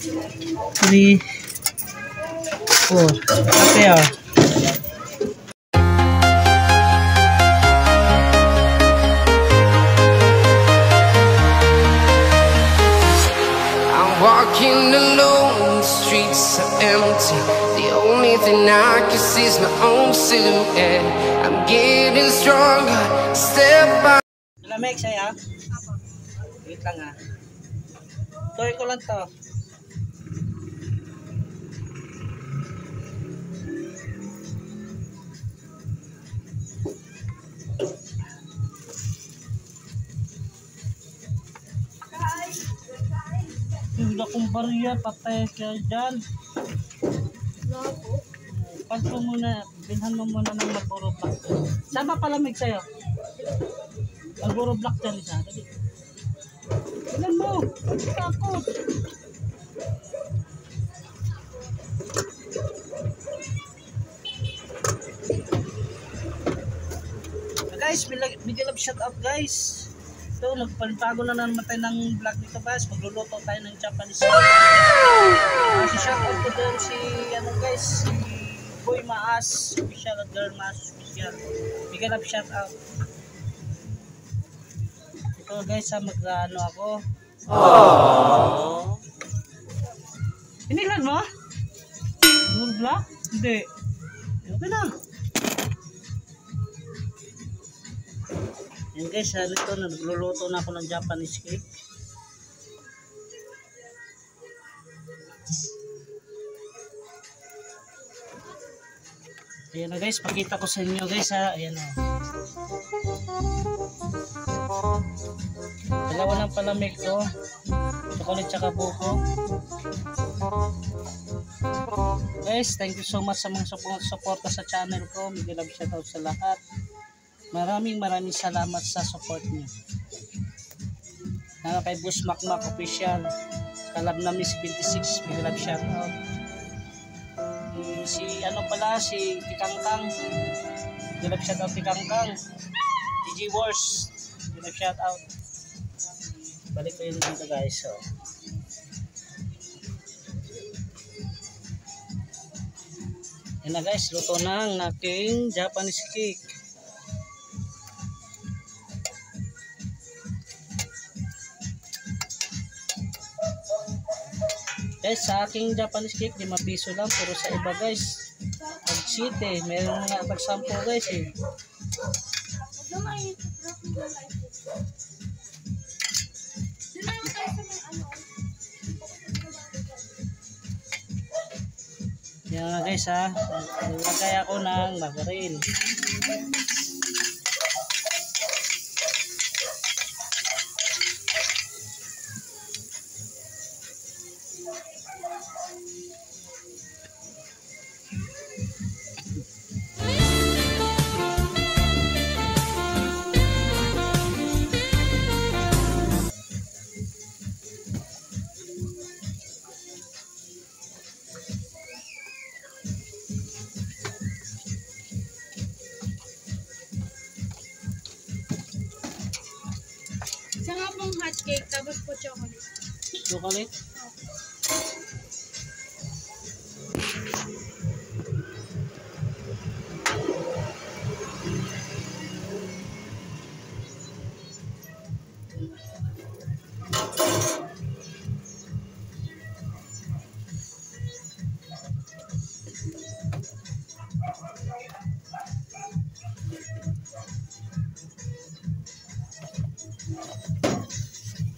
3, 4. Okay, oh. Walking alone, the streets are empty. The only thing I can see is my own silhouette. I'm getting stronger, step by. Lamig saya. Wait lang ha. Toy ko lang to. Wala kong bariya, patay ka dyan. Panto muna, bilhan mo muna ng Marlboro Black. Saan ba palamig sa'yo? Marlboro Black dyan isa. Dali. Bilhan mo, takot. Guys, bigyan up shout out guys. So, nagpalibago na naman tayo ng vlog dito guys. Magluluto tayo ng Japanese food. Si shout out ko doon si ano guys, si Boy Maas official at Girl Maas official. Bigyan up shout out. Ito guys ha, mag-ano ako. Aww. Inilan mo? Blue black? Hindi. Okay na. Yan guys, ito nagluluto na ako ng Japanese cake. Ayan na guys, pakita ko sa inyo guys ha. Ayan o. Dalawa ng palamig ko. Chocolate tsaka buko. Guys, thank you so much sa mga support sa channel ko. Big love shoutout sa lahat. Maraming salamat sa support niyo. Lalo kay Boss Makmak official, Kalab na Miss 26, big love shout out. Si ano pala, si Tikangkang, big love shout out Tikangkang. TG Wars, big love shout out. Balik ko yun dito guys. So yan na guys, luto na ang aking Japanese cake. Guys, sa aking Japanese cake, 5 piso lang. Pero sa iba guys, tag-7. Meron nga tag-10 guys eh. Yan nga guys ha. Nilagay ako ng margarine. Isa nga pong hot cake, tapos po chocolate. Chocolate?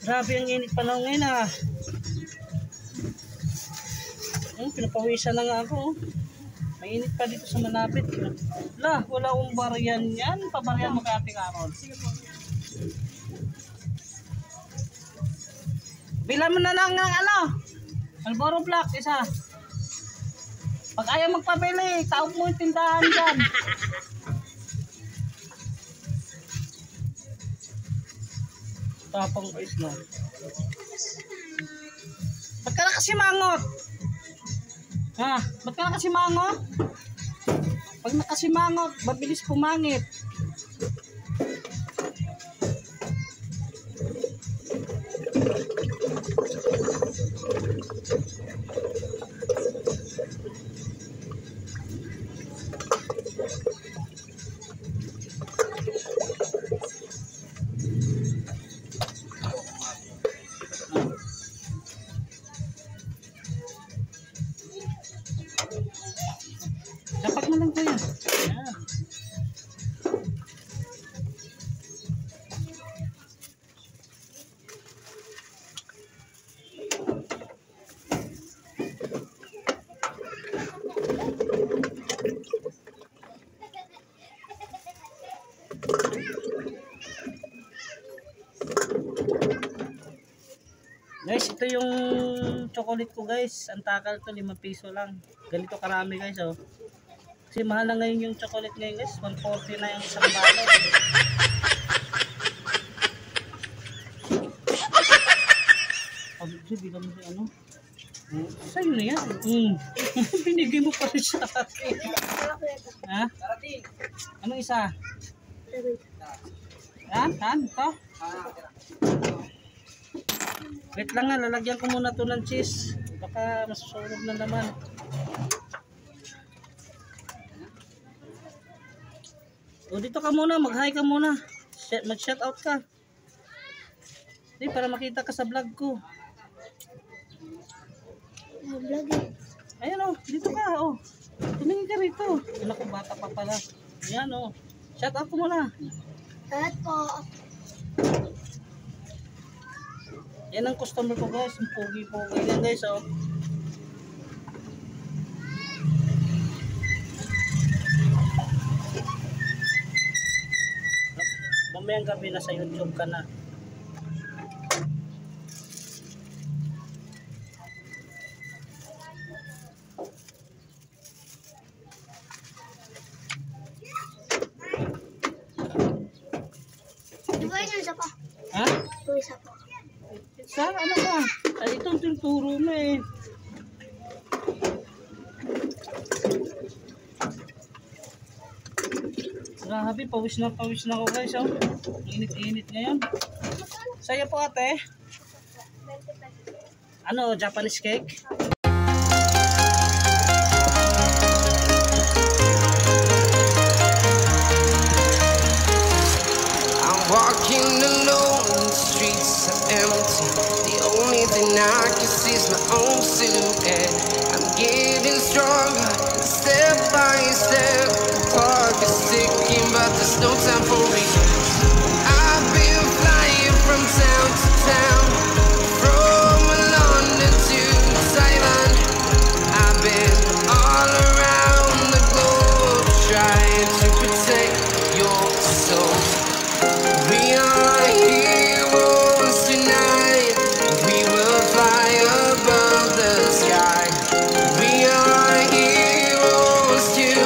Grabe ang init pa lang ngayon ah. Pinapawisan na nga ako. Mainit pa dito sa malapit. La, wala akong bariyan yan. Pabariyan mo kay Ate Carol. Bilan mo na lang ng ano, Marlboro Black, isa. Pag ayaw magpabili, taog mo yung tindahan dyan. Tapang guys no. Ba't ka na kasi mangot? Ha? Ba't ka na kasi mangot? Pag nakasimangot, mabilis pumangit. yan. Yan. Guys, ito yung chocolate ko guys. Ang takal to, 5 piso lang. Ganito karami guys oh. Kasi mahal na ngayon yung chocolate ngayon guys. 140 na yung isang balot. Pag-ibig bilang mo ano. Sa'yo na yan. Binigay mo pa rin sa akin. Ha? Anong isa? Yan? Ito? Wait lang nga, lalagyan ko muna to ng cheese. Baka masusunog na naman. O dito ka muna, mag-hi ka muna. Mag-shout out ka. Di, para makita ka sa vlog ko. Vlog eh. Ayan o, dito ka o. Tumingin ka rito. Anak ko, bata pa pala. Ayan o. Shout out ko muna. At po. Yan ang customer ko guys, yung pogi-pogi yan guys oh. Mamayang gabi na sa YouTube ka na. Di ba yun isa pa? Ha? Ito isa pa. Sa ano ka? Ay, itong turo mo eh. Grabe, pawis na ako guys oh. Init-init ngayon. Sa'yo po ate. Ano, Japanese cake? I'm walking alone, the streets are empty. The only thing I can see is my own silhouette. I'm getting stronger, step by step. The clock is ticking, but there's no time for regrets. I've been flying from town to town, from London to Thailand. I've been all around the globe, trying to protect your soul. We are heroes tonight. We will fly above the sky. We are heroes tonight.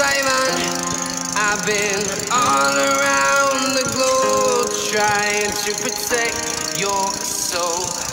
Ivan. I've been all around the globe trying to protect your soul.